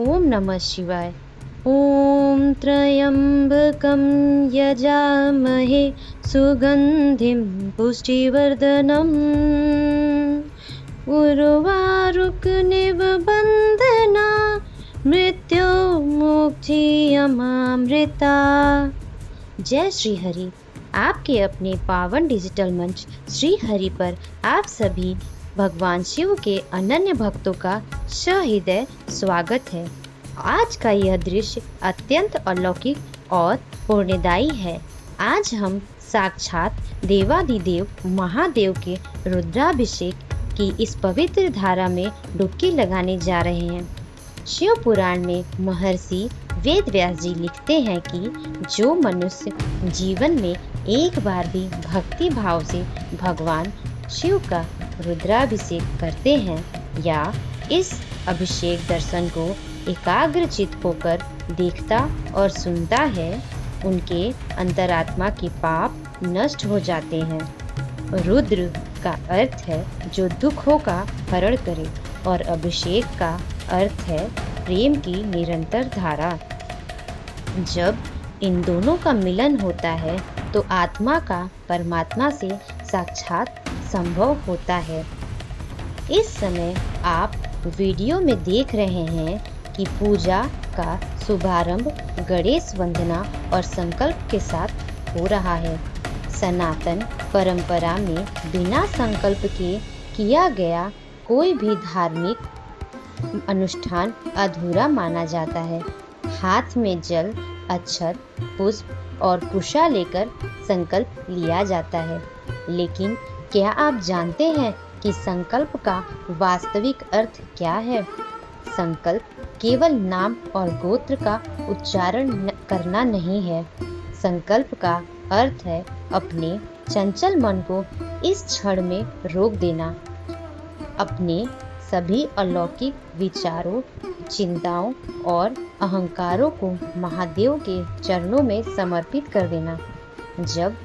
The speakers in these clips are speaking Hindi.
ओम नमः शिवाय। ओम त्र्यंबकं यजामहे सुगंधिं पुष्टिवर्धनम् उर्वारुकमिव बन्धना मृत्युमुक्षीयमामृता। जय श्री हरि। आपके अपने पावन डिजिटल मंच श्री हरि पर आप सभी भगवान शिव के अनन्य भक्तों का सहृदय स्वागत है। आज का यह दृश्य अत्यंत अलौकिक और पुण्यदायी है। आज हम साक्षात देवाधिदेव महादेव के रुद्राभिषेक की इस पवित्र धारा में डुबकी लगाने जा रहे हैं। शिव पुराण में महर्षि वेद व्यास जी लिखते हैं कि जो मनुष्य जीवन में एक बार भी भक्ति भाव से भगवान शिव का रुद्राभिषेक करते हैं या इस अभिषेक दर्शन को एकाग्रचित होकर देखता और सुनता है, उनके अंतरात्मा के पाप नष्ट हो जाते हैं। रुद्र का अर्थ है जो दुखों का हरण करे और अभिषेक का अर्थ है प्रेम की निरंतर धारा। जब इन दोनों का मिलन होता है तो आत्मा का परमात्मा से साक्षात संभव होता है। इस समय आप वीडियो में देख रहे हैं कि पूजा का शुभारंभ गणेश वंदना और संकल्प के साथ हो रहा है। सनातन परंपरा में बिना संकल्प के किया गया कोई भी धार्मिक अनुष्ठान अधूरा माना जाता है। हाथ में जल, अक्षत, पुष्प और कुशा लेकर संकल्प लिया जाता है। लेकिन क्या आप जानते हैं कि संकल्प का वास्तविक अर्थ क्या है? संकल्प केवल नाम और गोत्र का उच्चारण करना नहीं है। संकल्प का अर्थ है अपने चंचल मन को इस क्षण में रोक देना, अपने सभी अलौकिक विचारों, चिंताओं और अहंकारों को महादेव के चरणों में समर्पित कर देना। जब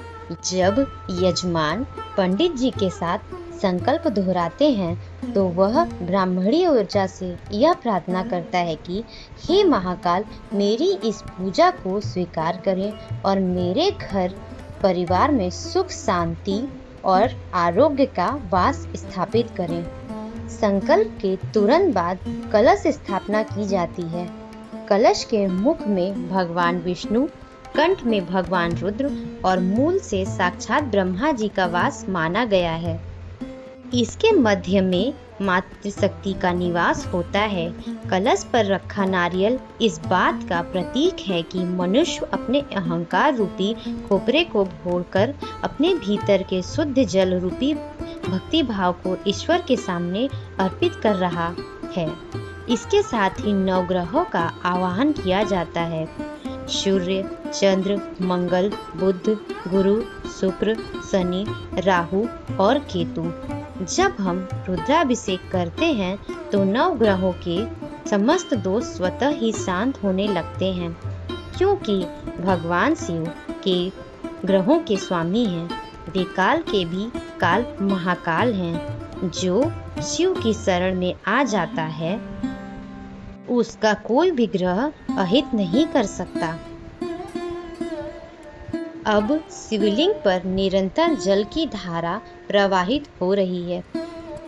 यजमान पंडित जी के साथ संकल्प दोहराते हैं तो वह ब्राह्मणी ऊर्जा से यह प्रार्थना करता है कि हे महाकाल, मेरी इस पूजा को स्वीकार करें और मेरे घर परिवार में सुख, शांति और आरोग्य का वास स्थापित करें। संकल्प के तुरंत बाद कलश स्थापना की जाती है। कलश के मुख में भगवान विष्णु, कंठ में भगवान रुद्र और मूल से साक्षात ब्रह्मा जी का वास माना गया है। इसके मध्य में मातृशक्ति का निवास होता है। कलश पर रखा नारियल इस बात का प्रतीक है कि मनुष्य अपने अहंकार रूपी खोपरे को भोड़कर अपने भीतर के शुद्ध जल रूपी भक्ति भाव को ईश्वर के सामने अर्पित कर रहा है। इसके साथ ही नवग्रहों का आवाहन किया जाता है। सूर्य, चंद्र, मंगल, बुध, गुरु, शुक्र, शनि, राहु और केतु। जब हम रुद्राभिषेक करते हैं तो नवग्रहों के समस्त दोष स्वतः ही शांत होने लगते हैं, क्योंकि भगवान शिव के ग्रहों के स्वामी हैं। वे काल के भी काल महाकाल हैं। जो शिव की शरण में आ जाता है उसका कोई भी ग्रह अहित नहीं कर सकता। अब शिवलिंग पर निरंतर जल की धारा प्रवाहित हो रही है।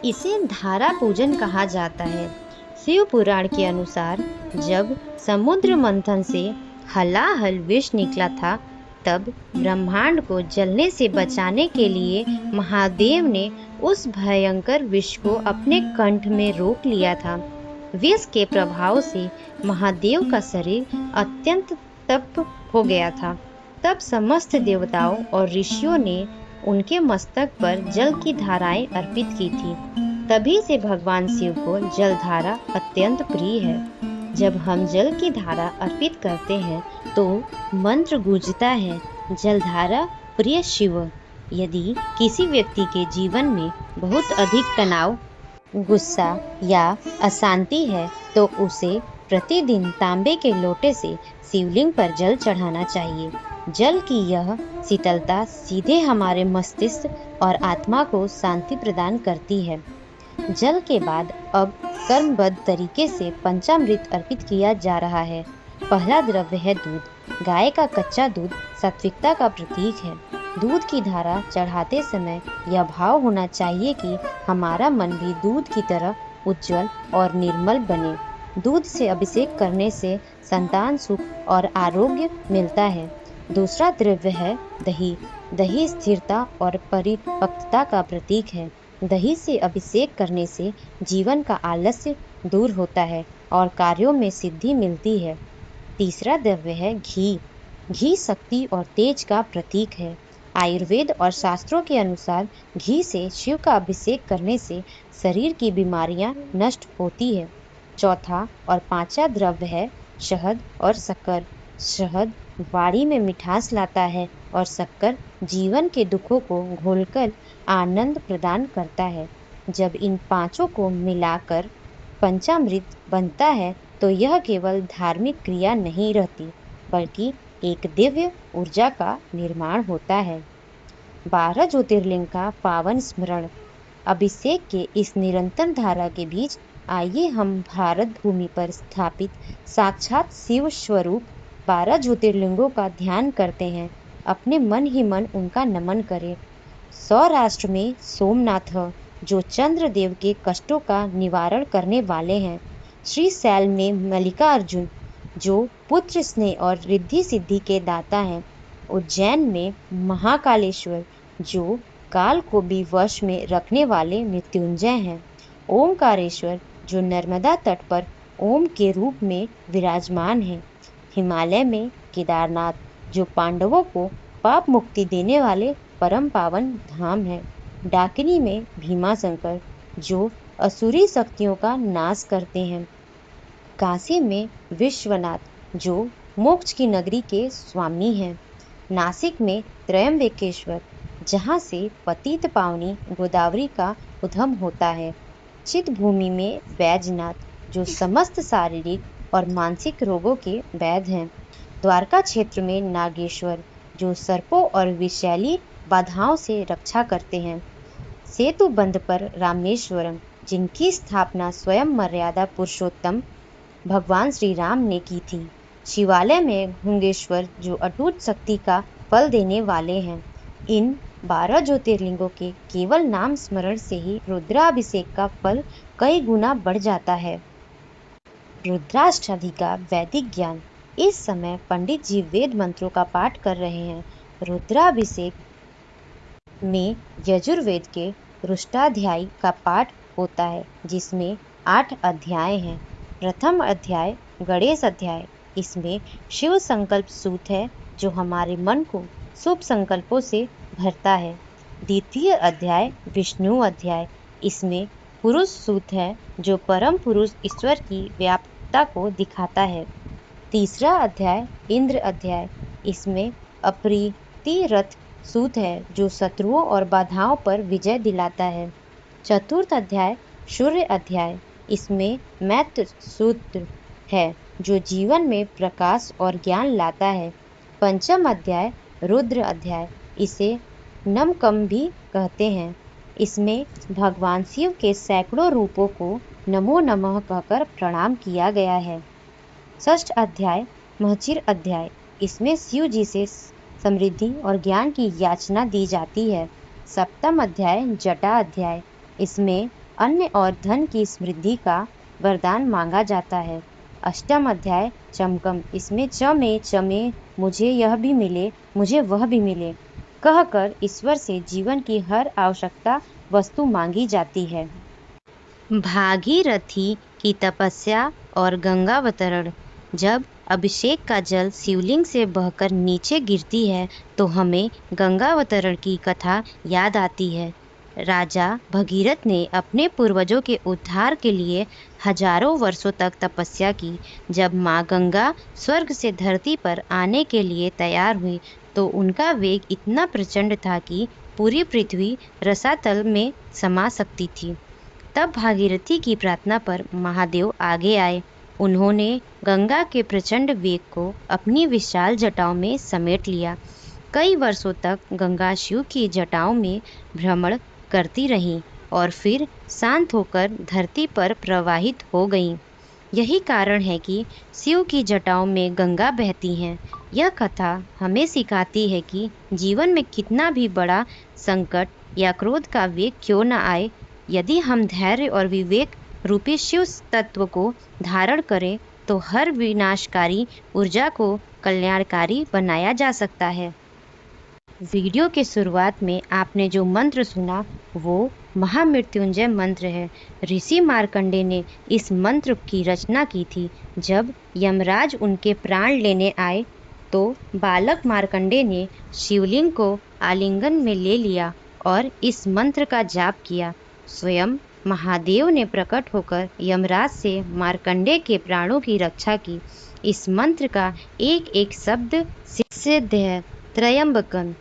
इसे धारा पूजन कहा जाता है। शिव पुराण के अनुसार जब समुद्र मंथन से हलाहल विष निकला था, तब ब्रह्मांड को जलने से बचाने के लिए महादेव ने उस भयंकर विष को अपने कंठ में रोक लिया था। विष के प्रभाव से महादेव का शरीर अत्यंत तप्त हो गया था। तब समस्त देवताओं और ऋषियों ने उनके मस्तक पर जल की धाराएं अर्पित की थी। तभी से भगवान शिव को जलधारा अत्यंत प्रिय है। जब हम जल की धारा अर्पित करते हैं तो मंत्र गूंजता है, जलधारा प्रिय शिव। यदि किसी व्यक्ति के जीवन में बहुत अधिक तनाव, गुस्सा या अशांति है तो उसे प्रतिदिन तांबे के लोटे से शिवलिंग पर जल चढ़ाना चाहिए। जल की यह शीतलता सीधे हमारे मस्तिष्क और आत्मा को शांति प्रदान करती है। जल के बाद अब कर्मबद्ध तरीके से पंचामृत अर्पित किया जा रहा है। पहला द्रव्य है दूध। गाय का कच्चा दूध सात्विकता का प्रतीक है। दूध की धारा चढ़ाते समय यह भाव होना चाहिए कि हमारा मन भी दूध की तरह उज्जवल और निर्मल बने। दूध से अभिषेक करने से संतान सुख और आरोग्य मिलता है। दूसरा द्रव्य है दही। दही स्थिरता और परिपक्वता का प्रतीक है। दही से अभिषेक करने से जीवन का आलस्य दूर होता है और कार्यों में सिद्धि मिलती है। तीसरा द्रव्य है घी। घी शक्ति और तेज का प्रतीक है। आयुर्वेद और शास्त्रों के अनुसार घी से शिव का अभिषेक करने से शरीर की बीमारियां नष्ट होती है। चौथा और पांचवा द्रव्य है शहद और शक्कर। शहद वाणी में मिठास लाता है और शक्कर जीवन के दुखों को घोलकर आनंद प्रदान करता है। जब इन पांचों को मिलाकर पंचामृत बनता है तो यह केवल धार्मिक क्रिया नहीं रहती, बल्कि एक दिव्य ऊर्जा का निर्माण होता है। 12 ज्योतिर्लिंग का पावन स्मरण। अभिषेक के इस निरंतर धारा के बीच आइए हम भारत भूमि पर स्थापित साक्षात शिव स्वरूप 12 ज्योतिर्लिंगों का ध्यान करते हैं। अपने मन ही मन उनका नमन करें। सौराष्ट्र में सोमनाथ, जो चंद्रदेव के कष्टों का निवारण करने वाले हैं। श्रीशैल में मल्लिकार्जुन, जो पुत्र स्नेह और रिद्धि सिद्धि के दाता हैं। उज्जैन में महाकालेश्वर, जो काल को भी वश में रखने वाले मृत्युंजय हैं। ओमकारेश्वर, जो नर्मदा तट पर ओम के रूप में विराजमान है। हिमालय में केदारनाथ, जो पांडवों को पाप मुक्ति देने वाले परम पावन धाम है। डाकिनी में भीमाशंकर, जो असुरी शक्तियों का नाश करते हैं। काशी में विश्वनाथ, जो मोक्ष की नगरी के स्वामी हैं। नासिक में त्रयंबकेश्वर, जहाँ से पतित पावनी गोदावरी का उद्गम होता है। चित भूमि में बैजनाथ, जो समस्त शारीरिक और मानसिक रोगों के वैद्य हैं। द्वारका क्षेत्र में नागेश्वर, जो सर्पों और विषैली बाधाओं से रक्षा करते हैं। सेतु बंध पर रामेश्वरम, जिनकी स्थापना स्वयं मर्यादा पुरुषोत्तम भगवान श्री राम ने की थी। शिवालय में घुंगेश्वर, जो अटूट शक्ति का फल देने वाले हैं। इन 12 ज्योतिर्लिंगों के केवल नाम स्मरण से ही रुद्राभिषेक का फल कई गुना बढ़ जाता है। रुद्राष्टमी का वैदिक ज्ञान। इस समय पंडित जी वेद मंत्रों का पाठ कर रहे हैं। रुद्राभिषेक में यजुर्वेद के रुष्टाध्यायी का पाठ होता है, जिसमें 8 अध्याय हैं। प्रथम अध्याय गणेश अध्याय। इसमें शिव संकल्प सूत है, जो हमारे मन को शुभ संकल्पों से भरता है। द्वितीय अध्याय विष्णु अध्याय। इसमें पुरुष सूत है, जो परम पुरुष ईश्वर की व्यापकता को दिखाता है। तीसरा अध्याय इंद्र अध्याय। इसमें अप्रीति रथ सूत है, जो शत्रुओं और बाधाओं पर विजय दिलाता है। चतुर्थ अध्याय सूर्य अध्याय। इसमें मैत्र सूत्र है, जो जीवन में प्रकाश और ज्ञान लाता है। पंचम अध्याय रुद्र अध्याय। इसे नमकम भी कहते हैं। इसमें भगवान शिव के सैकड़ों रूपों को नमो नमः कहकर प्रणाम किया गया है। षष्ठ अध्याय महचिर अध्याय। इसमें शिव जी से समृद्धि और ज्ञान की याचना दी जाती है। सप्तम अध्याय जटा अध्याय। इसमें अन्न और धन की समृद्धि का वरदान मांगा जाता है। अष्टम अध्याय चमकम। इसमें चमे मुझे यह भी मिले, मुझे वह भी मिले कहकर ईश्वर से जीवन की हर आवश्यकता वस्तु मांगी जाती है। भागीरथी की तपस्या और गंगावतरण। जब अभिषेक का जल शिवलिंग से बहकर नीचे गिरती है तो हमें गंगावतरण की कथा याद आती है। राजा भगीरथ ने अपने पूर्वजों के उद्धार के लिए हजारों वर्षों तक तपस्या की। जब माँ गंगा स्वर्ग से धरती पर आने के लिए तैयार हुई तो उनका वेग इतना प्रचंड था कि पूरी पृथ्वी रसातल में समा सकती थी। तब भागीरथी की प्रार्थना पर महादेव आगे आए। उन्होंने गंगा के प्रचंड वेग को अपनी विशाल जटाओं में समेट लिया। कई वर्षों तक गंगा शिव की जटाओं में भ्रमण करती रही और फिर शांत होकर धरती पर प्रवाहित हो गईं। यही कारण है कि शिव की जटाओं में गंगा बहती हैं। यह कथा हमें सिखाती है कि जीवन में कितना भी बड़ा संकट या क्रोध का वेग क्यों न आए, यदि हम धैर्य और विवेक रूपी शिव तत्व को धारण करें तो हर विनाशकारी ऊर्जा को कल्याणकारी बनाया जा सकता है। वीडियो के शुरुआत में आपने जो मंत्र सुना वो महामृत्युंजय मंत्र है। ऋषि मार्कंडे ने इस मंत्र की रचना की थी। जब यमराज उनके प्राण लेने आए तो बालक मार्कंडे ने शिवलिंग को आलिंगन में ले लिया और इस मंत्र का जाप किया। स्वयं महादेव ने प्रकट होकर यमराज से मार्कंडे के प्राणों की रक्षा की। इस मंत्र का एक एक शब्द सिद्ध है। त्रयंबकम,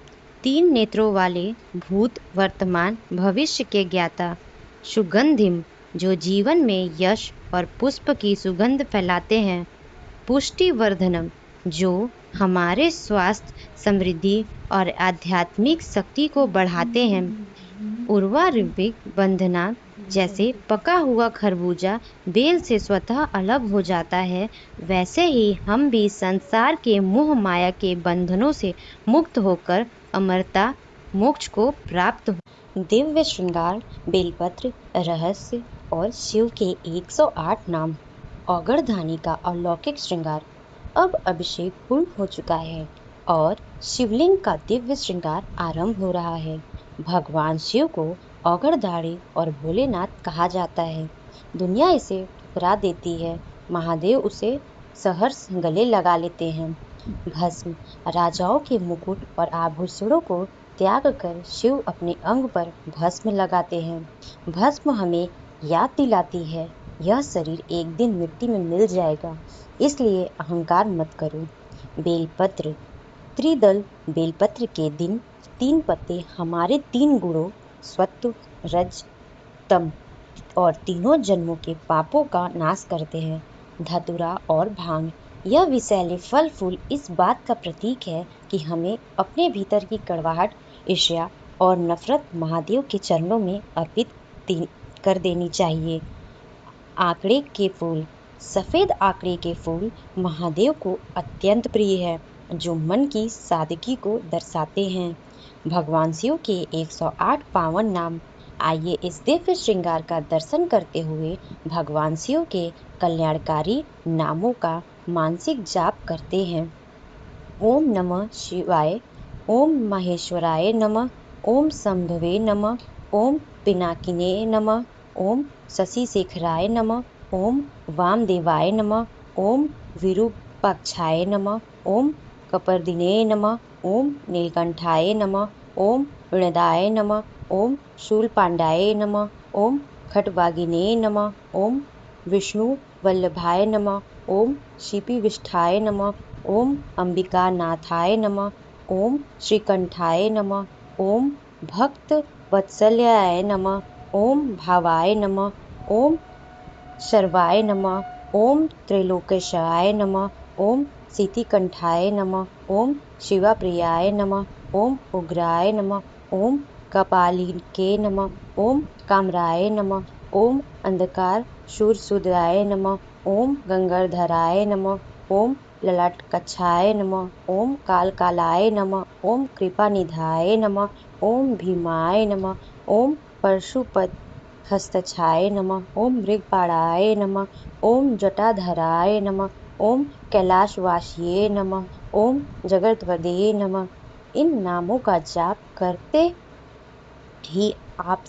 3 नेत्रों वाले, भूत वर्तमान भविष्य के ज्ञाता। सुगंधिम, जो जीवन में यश और पुष्प की सुगंध फैलाते हैं। पुष्टिवर्धनम, जो हमारे स्वास्थ्य, समृद्धि और आध्यात्मिक शक्ति को बढ़ाते हैं। उर्वारुविक बंधना, जैसे पका हुआ खरबूजा बेल से स्वतः अलग हो जाता है, वैसे ही हम भी संसार के मोह माया के बंधनों से मुक्त होकर अमरता मोक्ष को प्राप्त हो। दिव्य श्रृंगार, बेलपत्र, रहस्य और शिव के 108 नाम। औगड़धानी का अलौकिक श्रृंगार। अब अभिषेक पूर्ण हो चुका है और शिवलिंग का दिव्य श्रृंगार आरंभ हो रहा है। भगवान शिव को औगड़धारी और भोलेनाथ कहा जाता है। दुनिया इसे ठुकरा देती है, महादेव उसे सहर्ष गले लगा लेते हैं। भस्म, राजाओं के मुकुट और आभूषणों को त्याग कर शिव अपने अंग पर भस्म लगाते हैं। भस्म हमें याद दिलाती है यह शरीर एक दिन मिट्टी में मिल जाएगा, इसलिए अहंकार मत करो। बेलपत्र, त्रिदल बेलपत्र के दिन 3 पत्ते हमारे 3 गुणों सत्व, रज, तम और तीनों जन्मों के पापों का नाश करते हैं। धतूरा और भांग, यह विषैले फल फूल इस बात का प्रतीक है कि हमें अपने भीतर की कड़वाहट, ईर्ष्या और नफरत महादेव के चरणों में अर्पित कर देनी चाहिए। आंकड़े के फूल, सफेद आंकड़े के फूल महादेव को अत्यंत प्रिय है, जो मन की सादगी को दर्शाते हैं। भगवान शिव के 108 पावन नाम। आइए इस दिव्य श्रृंगार का दर्शन करते हुए भगवान शिव के कल्याणकारी नामों का मानसिक जाप करते हैं। ओम नमः शिवाय, ओम महेश्वराय नमः, ओम शंभवे नमः, ओम पिनाकिने नमः, ओम शशिशेखराय नमः, ओम वामदेवाय नमः, ओम विरूपाक्षाय नमः, ओम कपर्दिने नमः, ओम नीलकंठाय नमः, ओम ऋणदाय नमः, ओम शूलपांडाय नमः, ओम खट्वागिने नमः, ओम विष्णु वल्लभाय नमः, ओम शिपिविष्ठाय नमः, ओम अंबिकानाथाय नमः, ओम श्रीकंठाय नमः, ओम भक्त वत्सल्याय नमः, ओम भावाय नमः, ओम शर्वाय नमः, ओम त्रैलोकेशाय नमः, ओम सीतिकंठाय नमः, ओम शिवाप्रियाय नमः, ओम उग्राय नमः, ओम कपालिके नमः, ओम कामराय नमः, ओम अंधकार शूरसूदराय नमः, ओम गंगाधराय नमः, ओम ललाटकच्छाय नमः, ओम कालकालाय नमः, ओम कृपानिधाय नमः, ओम भीमाय नमः, ओम परशुपत हस्तछाय नमः, ओम मृगपाड़ाय नमः, ओम जटाधराय नमः, ओम कैलाशवासिये नमः, ओम जगतवदे नमः। इन नामों का जाप करते ही आप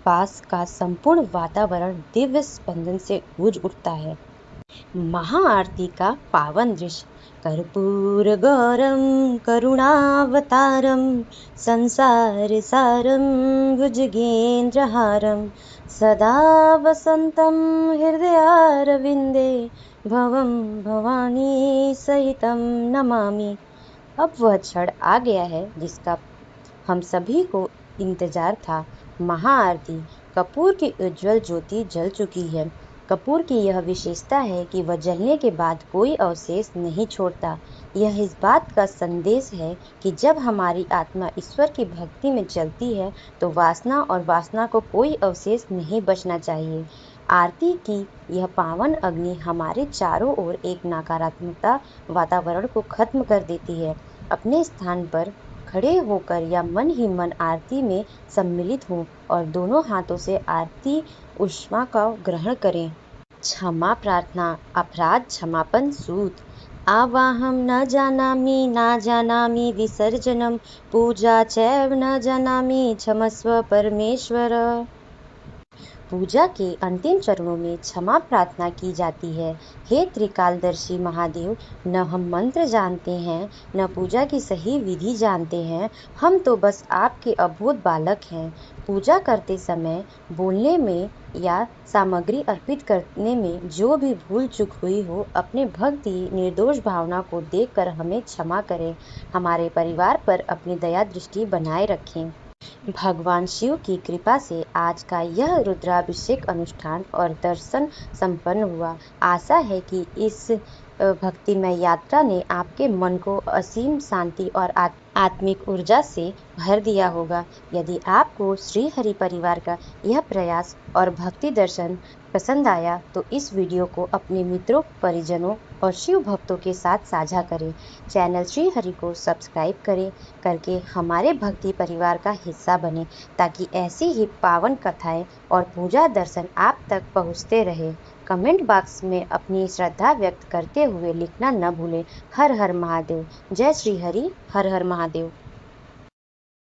पास का संपूर्ण वातावरण दिव्य स्पंदन से गूंज उठता है। महाआरती का पावन दृश्य। कर्पूर गौरम करुणावतारम संसार सारम भुजगेन्द्रहारम सदा वसंतम हृदयारविंदे भवम भवानी सहितम नमामि। अब वह क्षण आ गया है जिसका हम सभी को इंतजार था। महाआरती। कपूर की उज्जवल ज्योति जल चुकी है। कपूर की यह विशेषता है कि वह जलने के बाद कोई अवशेष नहीं छोड़ता। यह इस बात का संदेश है कि जब हमारी आत्मा ईश्वर की भक्ति में जलती है तो वासना को कोई अवशेष नहीं बचना चाहिए। आरती की यह पावन अग्नि हमारे चारों ओर एक नकारात्मकता वातावरण को खत्म कर देती है। अपने स्थान पर खड़े होकर या मन ही मन आरती में सम्मिलित हों और दोनों हाथों से आरती ऊष्मा का ग्रहण करें। क्षमा प्रार्थना, अपराध क्षमापण सूत। आवाहं न जानामि विसर्जनं पूजा चैव न जानामि क्षमस्व परमेश्वर। पूजा के अंतिम चरणों में क्षमा प्रार्थना की जाती है। हे त्रिकालदर्शी महादेव, न हम मंत्र जानते हैं न पूजा की सही विधि जानते हैं। हम तो बस आपके अबोध बालक हैं। पूजा करते समय बोलने में या सामग्री अर्पित करने में जो भी भूल चूक हुई हो, अपने भक्ति निर्दोष भावना को देखकर हमें क्षमा करें। हमारे परिवार पर अपनी दया दृष्टि बनाए रखें। भगवान शिव की कृपा से आज का यह रुद्राभिषेक अनुष्ठान और दर्शन संपन्न हुआ। आशा है कि इस भक्तिमय यात्रा ने आपके मन को असीम शांति और आत्मिक ऊर्जा से भर दिया होगा। यदि आपको श्री हरि परिवार का यह प्रयास और भक्ति दर्शन पसंद आया तो इस वीडियो को अपने मित्रों, परिजनों और शिव भक्तों के साथ साझा करें। चैनल श्री हरि को सब्सक्राइब करके हमारे भक्ति परिवार का हिस्सा बने, ताकि ऐसी ही पावन कथाएं और पूजा दर्शन आप तक पहुंचते रहे। कमेंट बॉक्स में अपनी श्रद्धा व्यक्त करते हुए लिखना न भूलें। हर हर महादेव। जय श्री हरि। हर हर महादेव।